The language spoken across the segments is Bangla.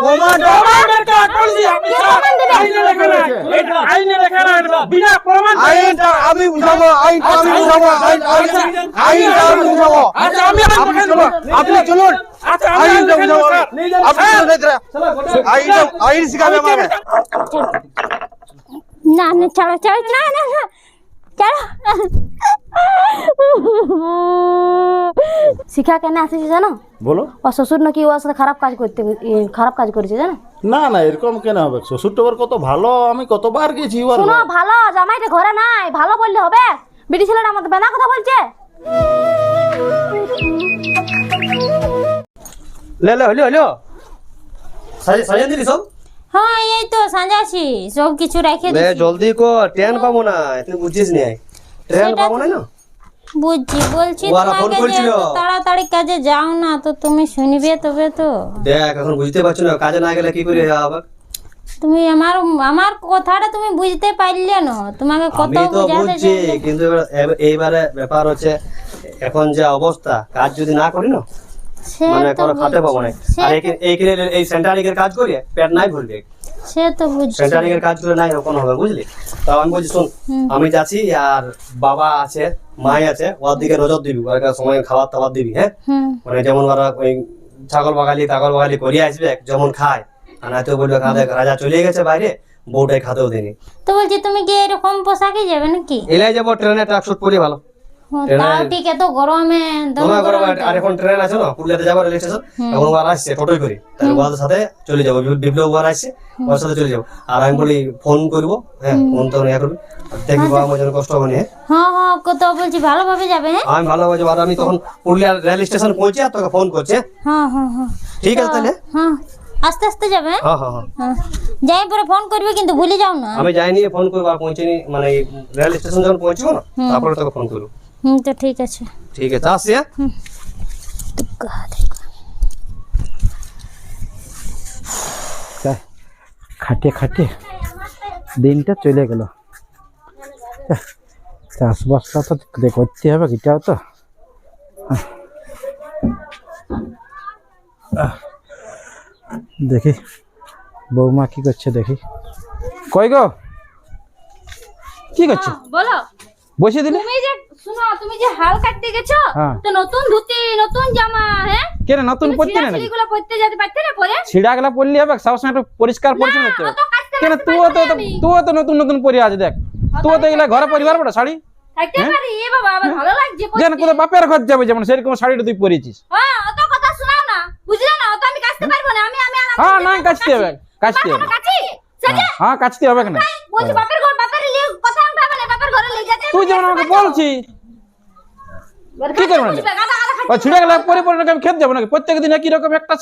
প্রমাণের কাজ করছি আপনি আইনে লেখা না এটা আইনে লেখা না বিনা প্রমাণ আইনটা আমি বুঝাবো আইনটা আমি বুঝাবো আইনটা আমি বুঝাবো আচ্ছা আমি আপনি চলুন আচ্ছা আইনটা বুঝাবো আপনি আইন শিখাবে আমাকে না না ছাড়ো ছাড়ো না না না ছাড়ো শিক্ষা কেন আসেছে জানো? বলো। ও শ্বশুর নাকি ওর সাথে খারাপ কাজ করেছে জানো? না না এরকম কেন হবে? শ্বশুরটা ওর কত ভালো, আমি কতবার গেছি ওর। শোনো ভালো জামাইটা ঘরে নাই, ভালো বললে হবে? বিটি ছেলেটা আমাদের বেনা কথা বলছে। লে লে হলো হলো সাজান দিলি সব? হ্যাঁ এই তো সাজাছি, সব কিছু রেখে লে দিছি। জলদি কর, ট্রেন পাবো না, তুই বুঝছিস না ট্রেন পাবো না। বুঝছি, বলছি ওরা ফোন তোমাকে করছিল। যে তাড়াতাড়ি কাজে যাও না, তো তুমি শুনবে তবে তো। দেখ এখন বুঝতে পারছো না, কাজে না গেলে কি করে হবে? তুমি আমার কথাটা তুমি বুঝতে পারলে না, তোমাকে কত আমি তো বুঝাতে বুঝছি, চাই। কিন্তু এইবারে ব্যাপার হচ্ছে এখন যে অবস্থা, কাজ যদি না করি না সে মানে তো কোনো খাতে পাবো না। সে- আর এই সেন্টারিং এর কাজ করি পেট নাই ভরবে, সে তো বুঝছি। সেন্টারিং এর কাজ করে নাই ওরকম হবে, বুঝলি? তাও আমি বলছি শোন, আমি যাচ্ছি আর বাবা আছে মাই আছে, ওর দিকে নজর দিবি, ওর সময় খাবার টাবার দিবি, হ্যাঁ? হুম মানে যেমন ওরা ওই ছাগল বাগালি করিয়ে আসবে যেমন খায়, আর না তো বলবে খাদে রাজা চলে গেছে বাইরে, বউটাই খাতেও দেনি। তো বলছি তুমি কি এরকম পোশাকে যাবে নাকি? এলাই যাবো ট্রেনে, ট্রাকসুট পরি ভালো। তাও ঠিক, এত গরমে তোমার ঘরে আর এখন ট্রেন আছে না, পুরুলিয়াতে যাবো রেল স্টেশন, এখন ওরা আসছে টোটোই করে, তাহলে ওদের সাথে চলে যাবো, বিপ্লব ওরা আসছে ওর সাথে চলে যাবো। আর আমি বলি ফোন করবো, হ্যাঁ ফোন তো ইয়ে করবি, দেখবি বাবা আমার জন্য কষ্ট হবে না। হ্যাঁ হ্যাঁ কত বলছি ভালোভাবে যাবে। হ্যাঁ আমি ভালোভাবে, আর আমি তখন পুরুলিয়া রেল স্টেশন পৌঁছে আর তোকে ফোন করছে। হ্যাঁ হ্যাঁ হ্যাঁ ঠিক আছে তাহলে? হ্যাঁ আস্তে আস্তে যাবে। হ্যাঁ হ্যাঁ হ্যাঁ হ্যাঁ যাই পরে ফোন করবে কিন্তু ভুলে যাও না। আমি যাইনি, ফোন করবো আর পৌঁছেনি, মানে রেল স্টেশন যখন পৌঁছবো না তারপরে তোকে ফোন করবো। তো ঠিক আছে। ঠিক আছে, আসছি। খাটিয়ে খাটিয়ে দিনটা চলে গেল। চাষবাসটা তো করতে হবে, এটাও তো। দেখি বৌমা কি করছে, দেখি। কই গো, কি করছে? বলো। বসিয়ে দিলে তুমি যে শুনো, তুমি যে হাল কাটতে গেছো, হ্যাঁ। তো নতুন ধুতি নতুন জামা, হ্যাঁ কেন নতুন পড়তে না নাকি? এগুলো পড়তে যেতে পারতে না পরে? ছিড়া গেলা পড়লি হবে, সবসময় একটু পরিষ্কার পরিচ্ছন্ন হতে হবে। অত কাটতে কেন পারতে তুইও পারবো না আমি। তো নতুন নতুন পরে আছে, দেখ তুইও তো এগুলা ঘরে পরিবার বড় শাড়ি থাকতে পারি এ বাবা, আমার ভালো লাগছে পড়তে। যেন কোথাও বাপের ঘর যাবে, যেমন সেরকম শাড়িটা তুই পরেছিস। হ্যাঁ অত কথা শোনাও না, বুঝলে না? অত আমি কাটতে পারবো না। আমি হ্যাঁ না কাচতে হবে, কাচতে হবে। কাছি সাজে হ্যাঁ কাচতে হবে কেন? বলছি বাপের ঘর, বাপের লিয়ে কথা উঠাবে না, বাপের ঘরে নিয়ে যেতে। তুই যেমন আমাকে বলছিস কি করবো না? ও ছিড়ে গেলে পরে পরে নাকি আমি খেতে যাবো নাকি? প্রত্যেক দিন একই রকম একটা।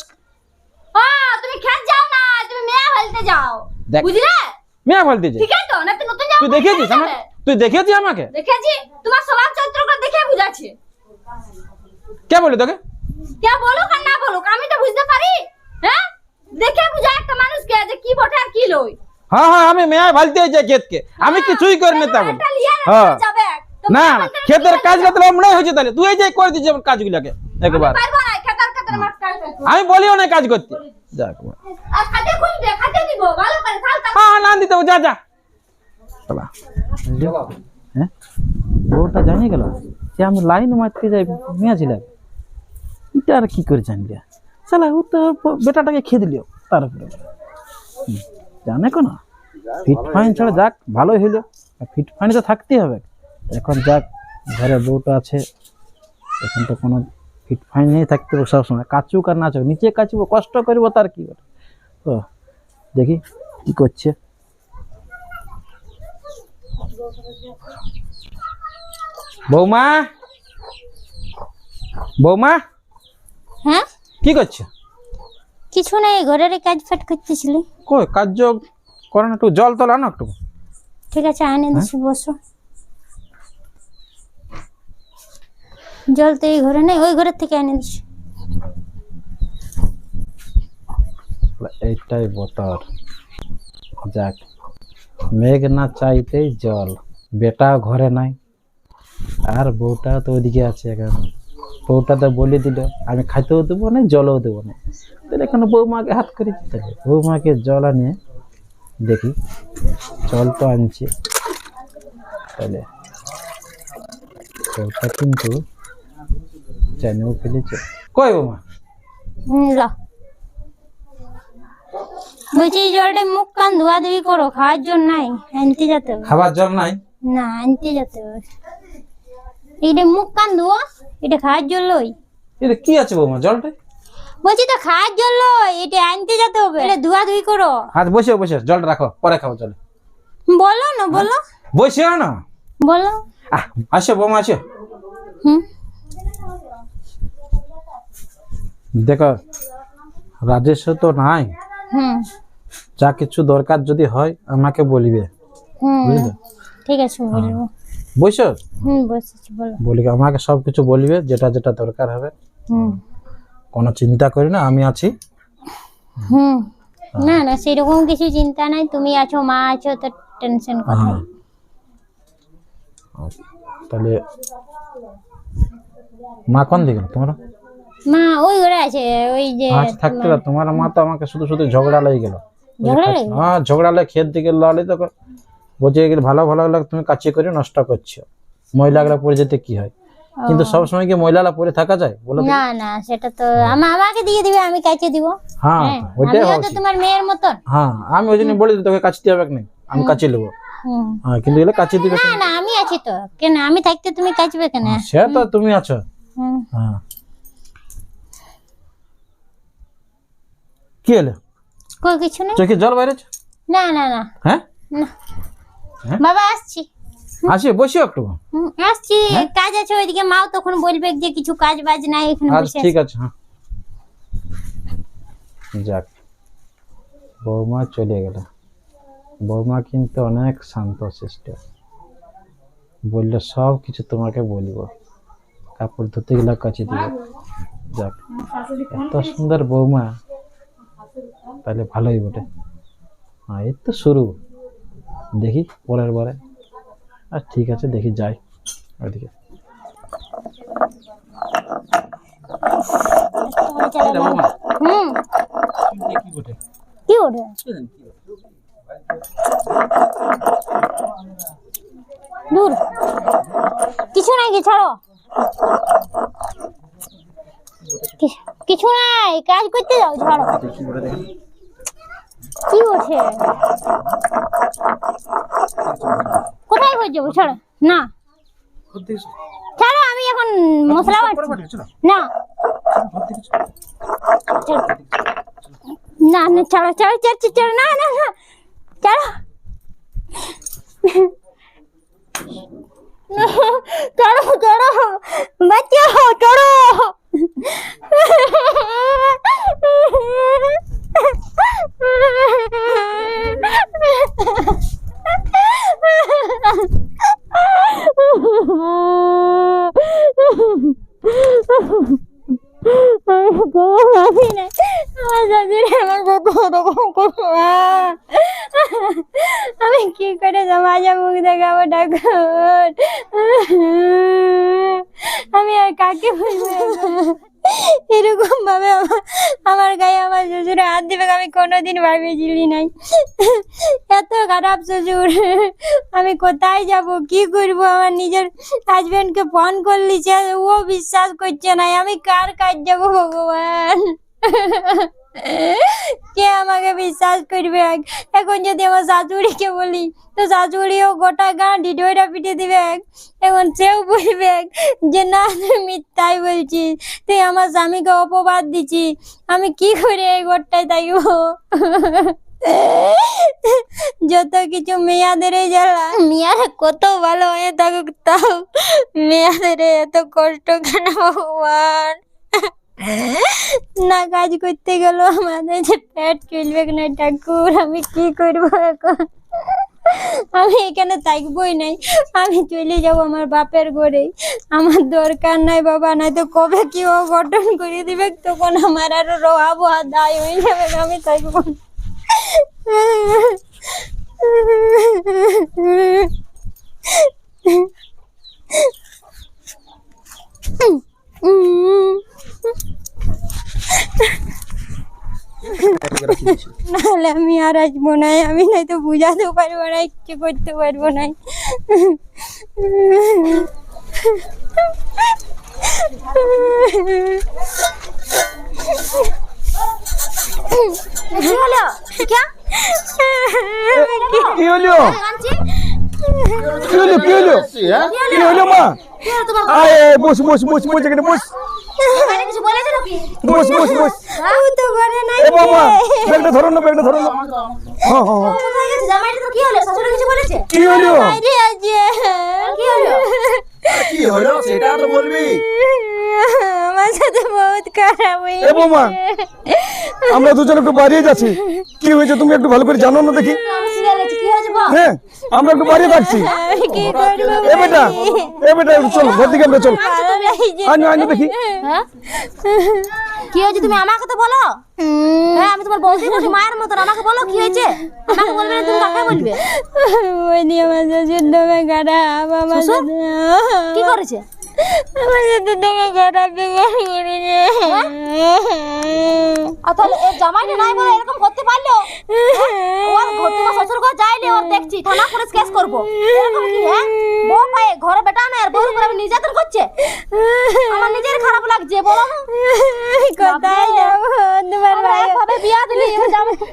হ্যাঁ তুমি খেত যাও না, তুমি মেয়া ফেলতে যাও, দেখ। বুঝলে? মেয়া বলতেছে ঠিক আছে তো, না তো নতুন যাও। তুই দেখেছিস আমাকে? তুই দেখেছিস আমাকে? দেখেছি, তোমার স্বভাব চরিত্রগুলো দেখে বুঝাচ্ছে। কে বলি তোকে? কে বলুক আর না বলুক, আমি তো বুঝতে পারি। হ্যাঁ দেখে বুঝা একটা মানুষকে যে কি বটে আর কি লই। হ্যাঁ হ্যাঁ আমি মেয়া বলতে যাই ক্ষেতকে, আমি কিছুই করি না তা বলি। একটা লিয়ে হ্যাঁ। যাবে তো না মেয়া না বলতে ক্ষেতের কি কাজটা তাহলে আমরাই হয়েছে, তাহলে তুই এই যে করে দিচ্ছিস আমার কাজগুলোকে একবার। পারবো না, খেতার মাছ কাটতে। আমি বলিও না কাজ করতে। যাক আর খাতে খুলবে, খাতে দিব ভালো করে থাল। হ্যাঁ না দিতে যা যা। চলা হ্যাঁ ওটা জানিয়ে গেল যে আমি লাইন মারতে যাই নিয়েছিলাম, এটা আর কি করে জানলি? সালা ও তো বেটাটাকে খেয়ে দিল তার উপরে। জানে কোন ফিট ফাইন ছাড়া যাক ভালোই হইলো, ফিট ফাইন তো থাকতেই হবে। এখন যাক ঘরে বউটা আছে, এখন তো কোনো ফিট ফাইন নেই, থাকতে হবে সবসময়। কাচুক আর নাচুক, নিচে কাচবো কষ্ট করবো তার কি করে। ও দেখি কি করছে। বৌমা, বৌমা হ্যাঁ কি করছে? কিছু নেই, ঘরের কাজ ফাট করতেছিলি। কই কাজ করে না? একটু জল তল আনো একটু। ঠিক আছে আনে দিছি, বসো। জল তো এই ঘরে নেই, ওই ঘরের থেকে এনে দিছি। এইটাই বতর, যাক মেঘ না চাইতেই জল। বেটা ঘরে নাই আর বউটা তো ওইদিকে আছে। এখন বউটা তো বলে দিল আমি খাইতেও দেবো না জলও দেবো না, তাহলে তাহলে এখানে বৌমাকে হাত করে দিতে হবে। বৌমাকে জল আনিয়ে দেখি, জল তো আনছি, তাহলে জলটা কিন্তু জানিও ফেলেছে। কই বৌমা? ল বলছি জলটা মুখ কান ধোয়া ধুই করো, খাওয়ার জন্য নাই, আনতে যেতে হবে। খাবার জল নাই? না, আনতে যেতে হবে। এটা মুখ কান ধোয়া, এটা খাওয়ার জন্যই। এটা কি আছে বৌমা জলটা? বলছি তো খাওয়ার জন্য, এটা আনতে যেতে হবে, এটা ধোয়া ধুই করো। আচ্ছা বসে বসে জলটা রাখো, পরে খাবো চলে। বলো না, বলো বসে না, বলো। আসো বৌমা আসো। হুম, দেখো রাজেশ তো নাই, হুম, যা কিছু দরকার যদি হয় আমাকে বলিবে, হুম, বুঝলে? ঠিক আছে বলবো। বসো, বসেছি, বলো। বলি আমাকে সবকিছু বলবে, যেটা যেটা দরকার হবে। হুম, কোনো চিন্তা করি না, আমি আছি। হুম, না না সেরকম কিছু চিন্তা নাই, তুমি আছো, মা আছো, তো টেনশন কথা। হ্যাঁ। তাহলে মা কোন দিকে তোমার? মা ওই ঘরে আছে, ওই যে আজ থাকতে না, তোমার মা তো আমাকে শুধু শুধু ঝগড়া লেগে গেল। ঝগড়া লেগে গেল? হ্যাঁ ঝগড়া লেগে খেত দিকে লালে, তো বলছে এগুলো ভালো ভালো লাগে তুমি কাচি করে নষ্ট করছো, ময়লাগুলো পড়ে যেতে কি হয়? কিন্তু সবসময় কি ময়লাগুলো পরে থাকা যায় বলো? না না, সেটা তো আমাকে দিয়ে দিবে, আমি কাচে দিব। হ্যাঁ হ্যাঁ, ওইটাই আমিও তো হচ্ছে। তোমার মেয়ের মতন। হ্যাঁ আমি ওই জন্য বলি তোকে কাচতে হবে না, আমি কাচি নেবো। হুম, হ্যাঁ কিন্তু এগুলো কাচি দিবে। না না আমি আছি তো, কেন আমি থাকতে তুমি কাচবে কেন? সে তো তুমি আছো। হুম, হ্যাঁ কি হলো? কই কিছু নেই। চোখে জল বাইরেছে? না না না হ্যাঁ না। হ্যাঁ? বাবা আসছি। আসি বসি একটু। আসছি, কাজ আছে ওইদিকে, মাও তখন বলবে যে কিছু কাজ বাজ নাই, এখানে আচ্ছা বসে ঠিক আছি। আছে। হ্যাঁ যাক, বৌমা চলে গেল। বৌমা কিন্তু অনেক শান্ত শিষ্ট, বললে সব কিছু তোমাকে বলবো, কাপড় ধুতে গেলে কাছে দিব। যাক, এত সুন্দর বৌমা, তাহলে ভালোই বটে। হ্যাঁ এই তো শুরু, দেখি পরের বারে। আর ঠিক আছে দেখি যাই ওইদিকে। হুম, কি ওঠে? দূর, কিছু নাই, কি ছাড়ো, কিছু নাই, কাজ করতে যাও, ছাড়ো। কি ওঠে? কোথায় করে যাবো? ছাড়ো না, ছাড়ো, আমি এখন মশলা বাটছি। না না না, ছাড়ো ছাড়ো ছাড়ো ছাড়ো, না না না, ছাড়ো, ছাড়ো ছাড়ো, বাঁচাও, ছাড়ো। আমি কি করে সমাজে মুখ দেখাবো ঠাকুর? আমি আর কাকে বলবো? এরকম ভাবে আমার গায়ে আমার শ্বশুরে হাত দিবে আমি কোনোদিন ভাবিছিলি নাই। এত খারাপ শ্বশুর, আমি কোথায় যাব, কি করব? আমার নিজের হাজবেন্ডকে ফোন করলি, ও বিশ্বাস করছে না, আমি কার কাজ যাবো ভগবান? কে আমাকে বিশ্বাস করবে? এখন যদি আমার শাশুড়িকে বলি তো শাশুড়িও গোটা গাঁ ঢিঢইরা পিটে দিবে, এখন সেও বলবে যে না তুই মিথ্যাই বলছিস, তুই আমার স্বামীকে অপবাদ দিচ্ছি, আমি কি করে এই ঘরটায় থাকবো? যত কিছু মেয়াদের জ্বালা, মেয়ারা কত ভালো হয়ে থাকুক, তাও মেয়াদের এত কষ্ট কেন ভগবান? না কাজ করতে গেল আমাদের যে পেট চলবে না ঠাকুর, আমি কি করবো এখন? আমি এখানে থাকবোই নাই, আমি চলে যাব আমার বাপের ঘরে। আমার দরকার নাই বাবা, নাই তো কবে কি অঘটন করে দিবে, তখন আমার আরো রোয়াবো আর দায় হয়ে যাবে, আমি থাকবো না। থেকে রাখি দিয়েছি। নাহলে আমি আর আসবো না, আমি নাই তো বুঝাতেও পারবো না, কিছু করতে পারবো না। কি হলো শিখা? কি হলো আনছি কি হলো কি হলো হ্যাঁ? কি হলো মা কি হলো তোমার? আয় বস বস বস বস এখানে বস মানে কিছু বলেছে নাকি? বস বস বস ও তো করে নাই এ বাবা ব্যাগটা ধরো না ব্যাগটা ধরো না হ্যাঁ হ্যাঁ হ্যাঁ। কোথায় গেছে জামাইটা? তো কি হলো? শাশুড়ি কিছু বলেছে? কি হলো বাইরে আছে। কি হলো? কি হলো সেটা তো বলবি। আমার সাথে বহুত খারাপ হয়েছে। এ বৌমা আমরা দুজন একটু বাইরে যাচ্ছি, কি হয়েছে তুমি একটু ভালো করে জানো না দেখি। আমি সিরিয়াল দেখছি, কি হয়েছে বল? হ্যাঁ আমরা একটু বাইরে থাকছি। আমি কি করবো? এ বেটা একটু চল ঘর দিকে আমরা চল ভালো লাগছে। আয় না দেখি। হ্যাঁ কি হয়েছে তুমি আমাকে তো বলো। হ্যাঁ আমি তোমার বলছি বলছি মায়ের মতন, আমাকে বলো কি হয়েছে। আমাকে বলবে না, তুমি কাকে বলবে? ওই দিয়ে আমার শ্বশুর দমে খারাপ, আমার শ্বশুর? সাথে কি করেছে? আমার সাথে দমে খারাপ ব্যবহার করেছে। আর তাহলে এই জামাইটা নাই বলে এরকম করতে পারলো? ওর ঘর থেকে শ্বশুর ঘর যাইলে ওর দেখছি থানা পুলিশ কেস করবো। এরকম কি? হ্যাঁ বউ পায়ে ঘরে বেটা না, আর বউর উপর আমি নির্যাতন করছে। আমার নিজের খারাপ লাগছে, বলো না। কোথায় যাবো? তোমার আমরা ভাই একভাবে বিয়া দিলি, এবার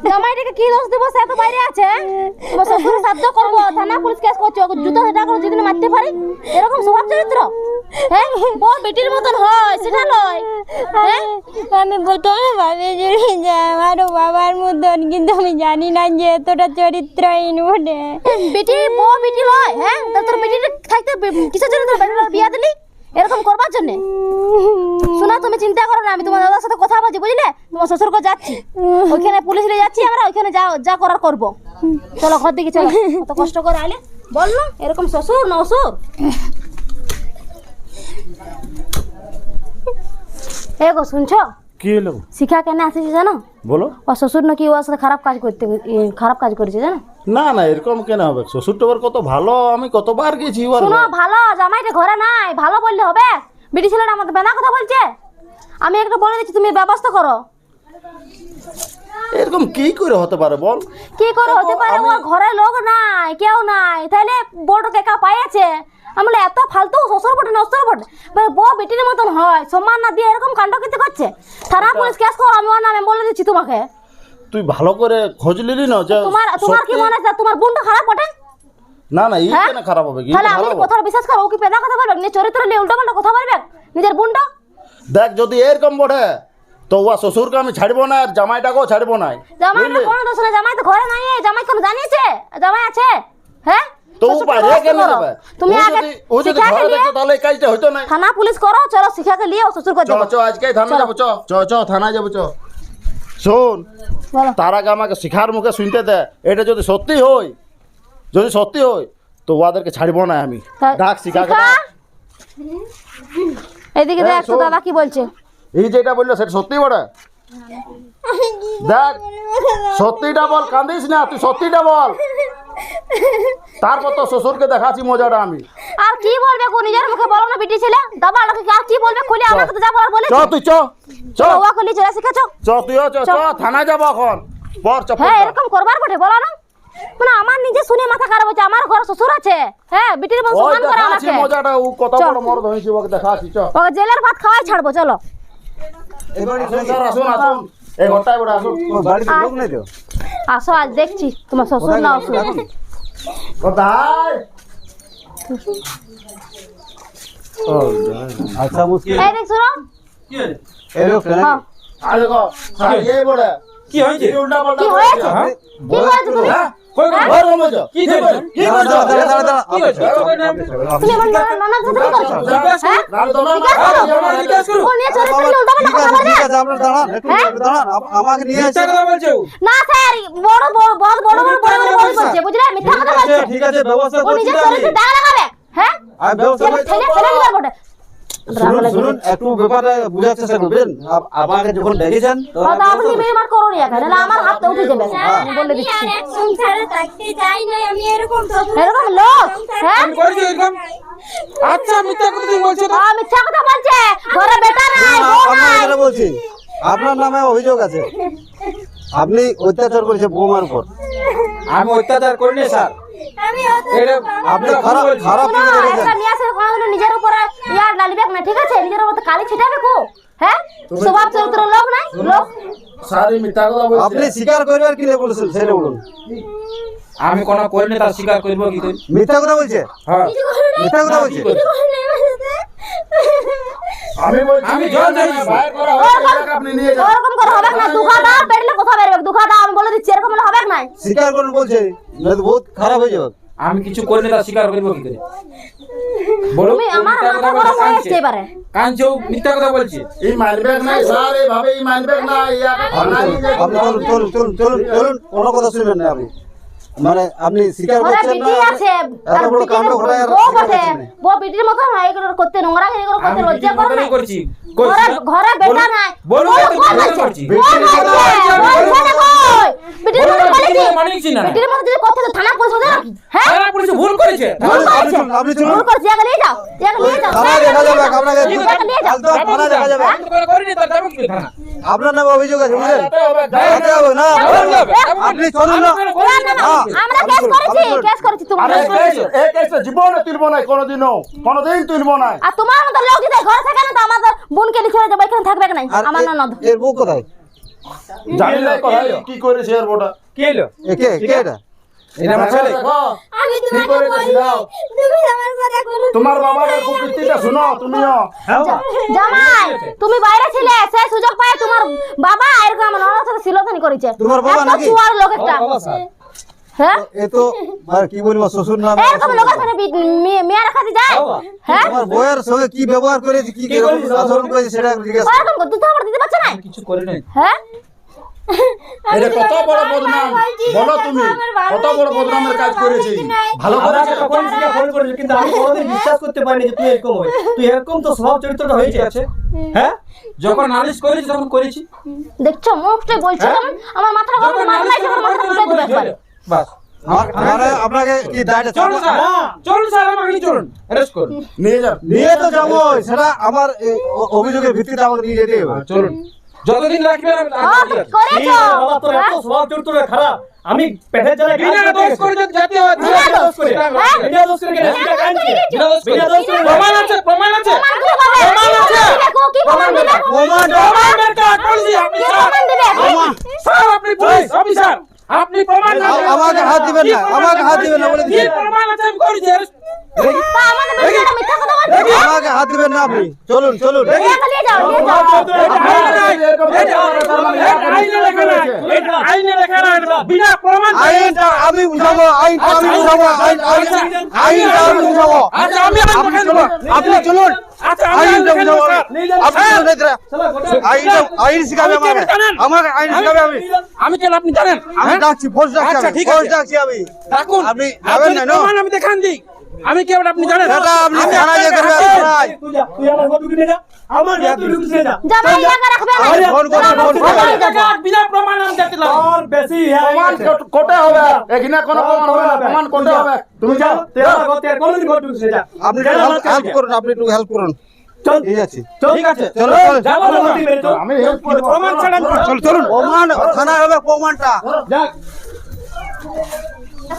জামাইটাকে কি দোষ দেবো? সে তো বাইরে আছে। তোমার শ্বশুর সাহায্য করবো, থানা পুলিশ কেস করছে। ওকে জুতো সেটা করে যেদিন মারতে পারি, এরকম স্বভাব চরিত্র। হ্যাঁ বউ বেটির মতন হয় সেটা নয়। হ্যাঁ আমি প্রথমে ভাবেছিলাম যে আমারও বাবার মতন, কিন্তু আমি জানি না যে এতটা চরিত্রহীন বটে। বেটি বউ বেটি লয়। হ্যাঁ তা তোর বেটিটা থাকতে কিসের জন্য তোর বেটির বিয়া দিলি? এরকম করবার জন্য? শোনা তুমি চিন্তা করো না, আমি তোমার দাদার সাথে কথা বলছি, বুঝলে? তোমার শ্বশুরকে যাচ্ছি, ওইখানে পুলিশ নিয়ে যাচ্ছি আমরা, ওইখানে যা করার করবো। চলো ঘর দিকে চলো, কত কষ্ট করে আইলে বল না এরকম শ্বশুর না অসুর। এ গো শুনছো? কি হলো শিখা কেন আসেছে জানো? বলো। ও শ্বশুর নাকি ওর সাথে খারাপ কাজ করেছে জানো? না না এরকম কেন হবে? শ্বশুরটা ওর কত ভালো, আমি কতবার গেছি ওর শোনো ভালো জামাইটা ঘরে নাই, ভালো বললে হবে? বিটি ছেলেটা আমাকে বেনা কথা বলছে। আমি একটা বলে দিচ্ছি, তুমি ব্যবস্থা করো। এরকম কি করে হতে পারে বল? কি করে হতে পারে? ওর ঘরে লোক নাই, কেউ নাই, তাহলে বড়কে একা পাইছে। আমরা এত ফালতু শ্বশুর বটে নশ্বর বটে, মানে বউ বেটির মতন হয়, সম্মান না দিয়ে এরকম কাণ্ড করতে করছে। থানা পুলিশ কেস করো, আমি ওর নামে বলে দিচ্ছি তোমাকে। তুই ভালো করে খোঁজ নিলি না যে তোমার কি সত্যি- মনে হয় তোমার বোনটা খারাপ বটে? না না এই হ্যাঁ? কেন খারাপ হবে? কি তাহলে আমি ভালো হবে? কথা বিশ্বাস করো, ও কি পেদা কথা বলবে? নিজের চরিত্র নিয়ে উল্টো পাল্টা কথা বলবে নিজের বোনটা? দেখ যদি এরকম বটে তো ও শ্বশুরকে আমি ছাড়বো না, আর জামাইটাকেও ছাড়বো না। জামাইটা কোনো দোষ নেই, জামাই তো ঘরে নাই। জামাই কোনো জানিয়েছে জামাই আছে? হ্যাঁ তো ও শ্বশুরকে বাইরে ব্যবস্থা কেন করো। যাবে? তুমি ও আগে যদি- ও যদি শিখাকে ঘরে নিয়ে দেখতো তাহলে এই কাজটা হতো না। থানা পুলিশ করো, চলো শিখাকে নিয়ে ও শ্বশুর করে চ যাবো। চ আজকে থানা যাবো, চ চ চ থানায় যাবো, চ। শোন বলো। তার আগে আমাকে শিখার মুখে শুনতে দে। এটা যদি সত্যি হয়, যদি সত্যি হয় তো ওদেরকে ছাড়বো না আমি। ডাক শিখাকে শিখা! ডাক। এদিকে হ্যাঁ, দেখ তো শোন। দাদা কি বলছে। এই যেটা বললো সেটা সত্যি বটে? দেখ সত্যিটা বল, কান্দিস না, তুই সত্যিটা বল। তারপর তো শ্বশুরকে দেখাচ্ছি মজাটা আমি। আর কি বলবে গো, নিজের মুখে বলো না বিটি ছেলে। দাদা লোকে আর কি বলবে? খুলে আমাকে তো যা বলার বলে। চ তুই চ চ ওয়া খুলে চলে শিখেছো? চ তুইও চ চ থানায় যাবো এখন। পর চ হ্যাঁ এরকম করবার বটে, বলো না? মানে আমার নিজে শুনে মাথা খারাপ হচ্ছে। আমার ঘরে শ্বশুর আছে, হ্যাঁ বিটির মন ওই সম্মান করে দেখাচ্ছি আমাকে। মজাটা, ও কত চ। বড় মরদ হয়েছে ওকে দেখাচ্ছি। চ ওকে জেলের ভাত খাওয়াই ছাড়বো, চলো। আসুন স্যার, আসুন আসুন এই ঘরটায় বড় আসুন। আসো আজ দেখছি তোমার শ্বশুর না অসুর। কোথায়? আচ্ছা মুশকিল এই দেখ শোনো। হ্যাঁ, আরে গো স্যার এই বড় কি হয়েছে এই উল্টা পাল্টা কি হয়েছে? হ্যাঁ? কি করেছো তুমি? হ্যাঁ? কই কই ওর রুমে যাও। কি হয়েছে? কি করছো? কি হয়েছে তুমি আমার ননদ সাথে কি করছো? হ্যাঁ? গাড়ি দাও না, জিজ্ঞেস করো। ও নিয়ে চলে চলে উল্টা পাল্টা কথা বলবে? আপনারা দাঁড়ান একটু দাঁড়ান আমাকে নিয়ে মিথ্যা কথা বলছো না স্যার, বড় বড় বড় বড় বড় বড় বড় বড় বলছে, বুঝলে? মিথ্যা কথা বলছে। ঠিক আছে ব্যবস্থা ও করছি নিজের আমি চরিত্রে দাগ লাগাবে। হ্যাঁ আমি ব্যবস্থা করছি ছেলে ছেলে নিবার বটে। শুনুন শুনুন একটু ব্যাপারটা বুঝার চেষ্টা করবেন আমাকে যখন ডেকেছেন হয়তো আপনি মেয়েমার করো নি এখন, নাহলে আমার হাতটা উঠে যাবে। আমি বলে দিচ্ছি আর এক সংসারে থাকতে চাই না আমি, এরকম শ্বশুর এরকম লোক। হ্যাঁ আমি করেছি এরকম আচ্ছা মিথ্যা কথা তুমি বলছো তো মিথ্যা কথা বলছে। ঘরে বেটা নাই, বউ নাই। আপনার বলছি আপনার নামে অভিযোগ আছে আপনি অত্যাচার করেছে বৌমার উপর। আমি অত্যাচার করিনি স্যার। আমি এটা আপনি খারাপ খারাপ শোনো, কি করেছেন? একটা নিয়ে আসে কোনোদিনও নিজের উপরে ইয়ার ডালিবে না, ঠিক আছে? নিজের উপর কালি ছিটাবে কো? হ্যাঁ, স্বভাব চরিত্র লোক নাই লোক। সারি মিথ্যা কথা বলছে। আপনি স্বীকার করবার কি বলেছেন সেটা বলুন। আমি কোনো করিনি, তার স্বীকার করবো কি করে? মিথ্যা কথা বলছে, হ্যাঁ মিথ্যা কথা বলছে। আমি বলছি আমি জল জানি। বাইর করা হয়েছে, এটাকে আপনি নিয়ে যান। ওরকম করে হবে না, দুখাটা পেটলে কথা বেরবে, দুখাটা আমি বলে দিচ্ছি, এরকম হলে হবে না। স্বীকার করুন বলছে, নয়তো বহুত খারাপ হয়ে যাবে। আমি কিছু করিনি, তার স্বীকার করবো কি করে? বলো, তুমি আমার মিথ্যা মাথা কথা গরম হয়ে বলছে, আসছে এবারে। কাঁদছে, ও মিথ্যা কথা বলছে। এই মানবে নাই স্যার, এইভাবে এই মানবে না, ইয়াকে থানায় নিয়ে যান। আপনি চলুন চলুন চলুন চলুন চলুন, কোনো কথা শুনবেন না আপনি। মানে আপনি স্বীকার ঘরে করছেন বিটি না, আছে, এত বড় কাণ্ড ঘটায় আর বউ স্বীকার বটে, করছেন না। বউ বিটির মতো না, এগুলো করতে নোংরা, এগুলো করতে আমি লজ্জা বিটির করে না। মতনই করছি। ঘরে ঘরে বেটা নাই, বলুন, বউ বলুন, কোন বলুন, আছে? করছি। বউ নাই যে, বউ কোনে কই? বিটির মতো বলুন, বলেছি, বিটির মানিয়েছি না। বিটির মতো যদি করতে তো থানা পুলিশ হবে নাকি? হ্যাঁ, থানা পুলিশ ভুল করেছে। ভুল আপনি করেছে, চলুন, আপনি চলুন। ভুল করেছে, একে নিয়ে যাও, একে নিয়ে যাও। থানায় দেখা যাবে, আপনাকে একে নিয়ে যাও। একদম থানায় দেখা যাবে। আমি তো কোনো করিনি, তার যাবো কি করে থানা? আপনার নামে অভিযোগ আছে বুঝলেন? যেতে হবে, যেতে হবে না, যাবো যাবে, যাবো আপনি না। চলুন না। আমি কোনো করিনি, না, না, না। আমরা কেস করেছি, কেস করেছি তোমার আরে এই কেসে জীবনে তুলব না, কোনোদিন তুলব না। আর তোমার মতো লোক যদি ঘরে থাকে না তো আমাদের বোনকে নিয়ে চলে যাবো, এখানে থাকবে না আর আমার ননদ। এর বউ কোথায়? জানি না কোথায় কি করেছে এর বড়া। কি হলো? কে কে এটা? এটা আমার ছেলে। দেখো, আমি কি তোমাকে করে বলি, দিলাও? তুমি আমার কথা কোনো তোমার বাবার কুকীর্তিটা শুনো তুমিও। জামাই তুমি বাইরে ছিলে, সে সুযোগ পায় তোমার বাবা এরকম আমার ননদের সাথে সিলোতানি করেছে। তোমার বাবা এত নাকি? চুয়ার লোক একটা। হ্যাঁ, এ তো আর কি বলবো, শ্বশুর নামে এরকম লোকের সাথে মেয়ে রাখাতে যায়। হ্যাঁ, আমার বউয়ের সঙ্গে কি ব্যবহার করেছে, কি কিরকম আচরণ করেছে সেটা জিজ্ঞেস করুন। ওরকম দুধ আমার দিতে পারছে না। কিছু করিনি। হ্যাঁ, এটা কত বড় বদনাম বলো তুমি, কত বড় বদনামের কাজ করেছে। ভালো করে তখন থেকে ফোন করেছে, কিন্তু আমি কোনোদিন বিশ্বাস করতে পারিনি যে তুই এরকম হবে। তুই এরকম তো স্বভাব চরিত্রটা হয়েছে আছে। হ্যাঁ, যখন নালিশ করেছি তখন করেছি। দেখছো মুখটাই বলছো কেমন? আমার মাথা গরম যখন মাথা নালিশ নাই, আমার মাথা করেছি, ফুটে দেবে একবার। বাস। মানে আপনাকে কি দায়িত্ব চলুন স্যার, চলুন স্যার, আমাকে নিয়ে চলুন, অ্যারেস্ট করুন। নিয়ে যান। নিয়ে তো যাবো, সেটা আমার অভিযোগের ভিত্তিতে আমাকে নিয়ে যেতে হবে। চলুন, যতদিন রাখবেন আমি ও, করেছো। বাবা তোর এত স্বভাব চরিত্রটা খারাপ, আমি পেটের জ্বালায় বিনা দোষ করে যদি জাতীয় বিনা দোষ করে, হ্যাঁ? বিনা দোষ করে কেন? এটা কাঁদছে। বিনা দোষ করে। বিনা দোষ করে। প্রমাণ আছে, প্রমাণ আছে। প্রমাণ দিবে বাবা। প্রমাণ আছে। দেখো, কি প্রমাণ দিবে? প্রমাণ বের করা করছি আপনি কি স্যার। প্রমাণ দিবে? স্যার, আপনি পুলিশ অফিসার, আপনি প্রমাণ না দিলে- আমাকে হাত দিবেন না, কি প্রমাণ আমাকে হাত দিবেন না বলে কি দিচ্ছি। প্রমাণ আছে আমি করেছি, arrest। তা আমাদের বেটাটা মিথ্যা কথা বলছে। আমাকে হাত দিবেন না আপনি, চলুন চলুন। একে নিয়ে যাও, নিয়ে যাও। এটা আইনে লেখা নাই, এটা আইনে লেখা নাই, এটা বিনা প্রমাণ আইনটা আমি বুঝাবো, আইনটা আমি বুঝাবো, আইনটা আমি বুঝাবো। আচ্ছা, আমি আইন আপনি দেখান চলুন, দেবো। আপনি চলুন। আচ্ছা, আমি আইন আইনটা দেখান বুঝাবো দেবো, আমি। স্যার। আপনি চলুন এদিকে। আইন শিখাবে আমি আমাকে, জানেন? আমাকে আইন শিখাবে আমি। আমি কেন আপনি জানেন? আমি হ্যাঁ? ডাকছি, ফোর্স ডাকছি আচ্ছা, আমি, ঠিক ফোর্স আছে। ডাকছি আমি। ডাকুন। আপনি যাবেন না, আপনার no? প্রমাণ আমি দেখান দিই। আমি কে আপনি জানেন? সেটা আপনি আমি থানায় যে আপনাকে করবেন, হাতে- থানায়। তুই আমার ঘর ঢুকে নিয়ে যা, আমার ঘর তুই ঢুকে নিয়ে যা। জামাই একা রাখবে না। আরে ফোন করুন, ফোন করুন। জামাই যাবো। বিনা প্রমাণ আমি দেখতে লাগবো। আর বেশি হ্যাঁ প্রমাণ কোটে হবে, এখানে কোনো প্রমাণ হবে না, প্রমাণ কোটে হবে। তুমি যাও, তুই আমার ঘর থেকে কোনোদিন ঘর ঢুকিস না, যা। আপনি যা, আমার কাছে হেল্প যা। করুন, আপনি একটু হেল্প করুন। চল, ঠিক আছে, চল। ঠিক আছে, চলো চলো যাবো আমার না। ঘর থেকে বেরো, চল। আমি হেল্প করব। প্রমাণ ছাড়া আমি- চল চলুন। প্রমাণ থানায় হবে, প্রমাণটা। যাক।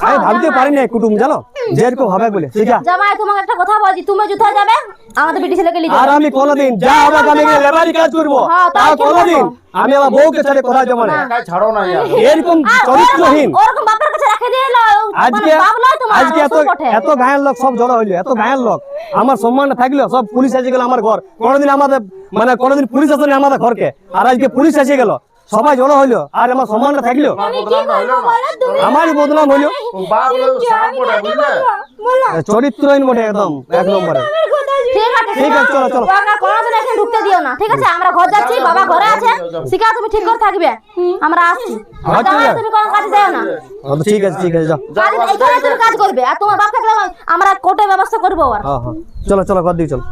আমি ভাবতে পারি না কুটুম জানো যেরকম হবে বলে, ঠিক আছে। জামাই তোমাকে একটা কথা বলছি, তুমি যুদ্ধে যাবে আমাদের বিটি ছেলেকে নিয়ে আর যাবে। আমি কোনোদিন যা হবে আমি গিয়ে লেবারি কাজ করবো, হ্যাঁ, তাই আর কি কোনোদিন করবো? আমি আমার বউকে ছেড়ে কোথায় যাবো না। একাই ছাড়ো না ইয়ার। এরকম আর চরিত্রহীন ওরকম বাপের কাছে রেখে দিয়ে এলো, আজকে মানে বাপ নয় তোমার, আজকে এত শ্বশুর বটে। এত গায়ের লোক সব জড়ো হইলো, এত গায়ের লোক আমার সম্মানটা থাকলো, সব পুলিশ এসে গেল আমার ঘর। কোনোদিন আমাদের মানে কোনোদিন পুলিশ আসেনি আমাদের ঘরকে, আর আজকে পুলিশ এসে গেল, সবাই জড়ো হইলো, আর আমার সম্মানটা থাকলো। আমি কি করবো বলো তুমি? আমারই বদনাম হইলো। বাপ লোক সাপ পড়ে বুঝলে। চরিত্রহীন বটে একদম, এক নম্বরে। ঠিক আছে, ঠিক আছে, চলো, চলো। বাবা কোনোদিন এখানে ঢুকতে দিও না, ঠিক আছে? আমরা ঘর যাচ্ছি, বাবা ঘরে আছে, শিখা তুমি ঠিক করে থাকবে, আমরা আসছি। আর আচ্ছা, জামাই তুমি কোনো কাজে যাও না, ঠিক আছে, ঠিক আছে, যাও। কাজ এখানে তুমি কাজ করবে, আর তোমার বাপ থাকলে আমরা কোর্টে ব্যবস্থা করবো। আর হ্যাঁ হ্যাঁ, চলো চলো, ঘর দিকে চলো।